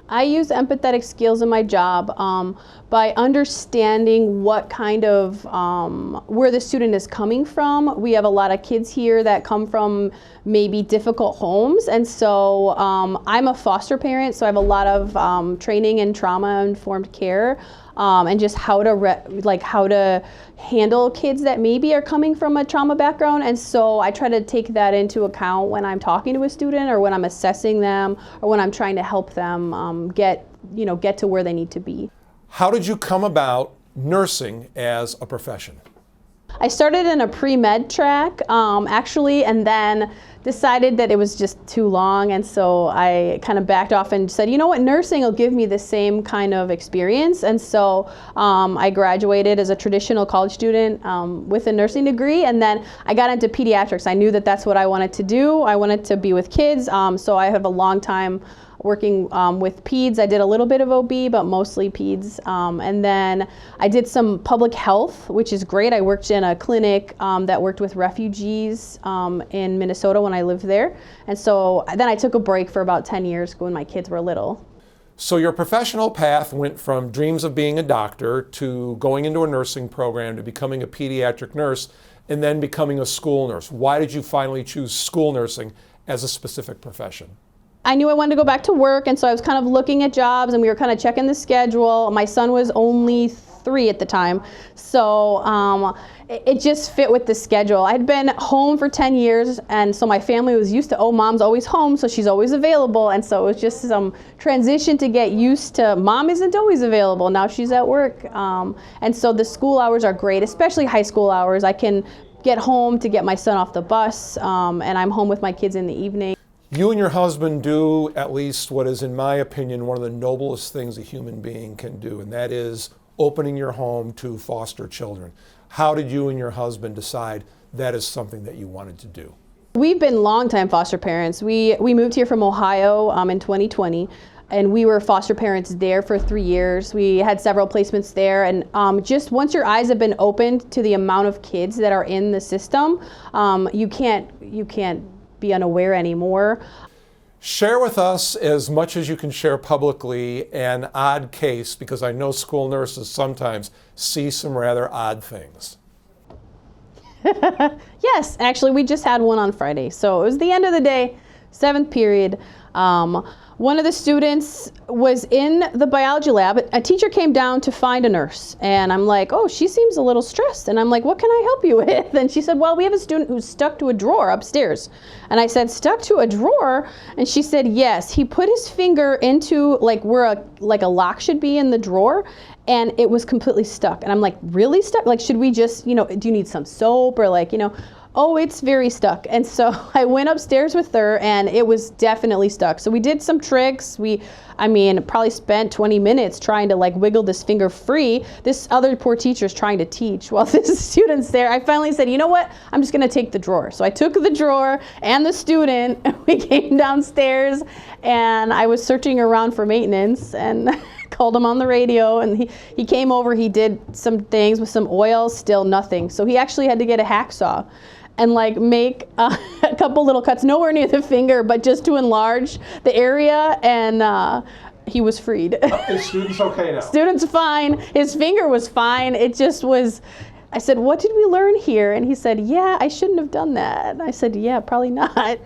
I use empathetic skills in my job by understanding what kind of, where the student is coming from. We have a lot of kids here that come from maybe difficult homes, and so I'm a foster parent, so I have a lot of training in trauma-informed care. And just how to handle kids that maybe are coming from a trauma background. And so I try to take that into account when I'm talking to a student, or when I'm assessing them, or when I'm trying to help them get to where they need to be. How did you come about nursing as a profession? I started in a pre-med track, actually, and then decided that it was just too long, and so I kind of backed off and said, you know what, nursing will give me the same kind of experience. And so I graduated as a traditional college student with a nursing degree, and then I got into pediatrics. I knew that that's what I wanted to do. I wanted to be with kids, so I have a long time working with peds. I did a little bit of OB, but mostly peds. And then I did some public health, which is great. I worked in a clinic that worked with refugees in Minnesota when I lived there. And so then I took a break for about 10 years when my kids were little. So your professional path went from dreams of being a doctor to going into a nursing program to becoming a pediatric nurse and then becoming a school nurse. Why did you finally choose school nursing as a specific profession? I knew I wanted to go back to work, and so I was kind of looking at jobs, and we were kind of checking the schedule. My son was only 3 at the time, so it just fit with the schedule. I'd been home for 10 years, and so my family was used to, oh, mom's always home, so she's always available. And so it was just some transition to get used to, mom isn't always available, now she's at work. And so the school hours are great, especially high school hours. I can get home to get my son off the bus, and I'm home with my kids in the evening. You and your husband do at least what is, in my opinion, one of the noblest things a human being can do, and that is opening your home to foster children. How did you and your husband decide that is something that you wanted to do? We've been longtime foster parents. We moved here from Ohio in 2020, and we were foster parents there for 3 years. We had several placements there, and just once your eyes have been opened to the amount of kids that are in the system, you can't be unaware anymore. Share with us, as much as you can share publicly, an odd case, because I know school nurses sometimes see some rather odd things. Yes, actually we just had one on Friday. So it was the end of the day, 7th period. One of the students was in the biology lab. A teacher came down to find a nurse, and I'm like, oh, she seems a little stressed. And I'm like, what can I help you with? And she said, well, we have a student who's stuck to a drawer upstairs. And I said, stuck to a drawer? And she said, yes. He put his finger into where a lock should be in the drawer, and it was completely stuck. And I'm like, really stuck? Like, should we just, do you need some soap, or oh, it's very stuck. And so I went upstairs with her, and it was definitely stuck. So we did some tricks. Probably spent 20 minutes trying to wiggle this finger free. This other poor teacher's trying to teach while this student's there. I finally said, you know what? I'm just gonna take the drawer. So I took the drawer and the student, and we came downstairs, and I was searching around for maintenance, and called him on the radio, and he came over. He did some things with some oil, still nothing. So he actually had to get a hacksaw and make a couple little cuts, nowhere near the finger, but just to enlarge the area, and he was freed. Is student's okay now? Student's fine. His finger was fine. It just was, I said, what did we learn here? And he said, yeah, I shouldn't have done that. And I said, yeah, probably not.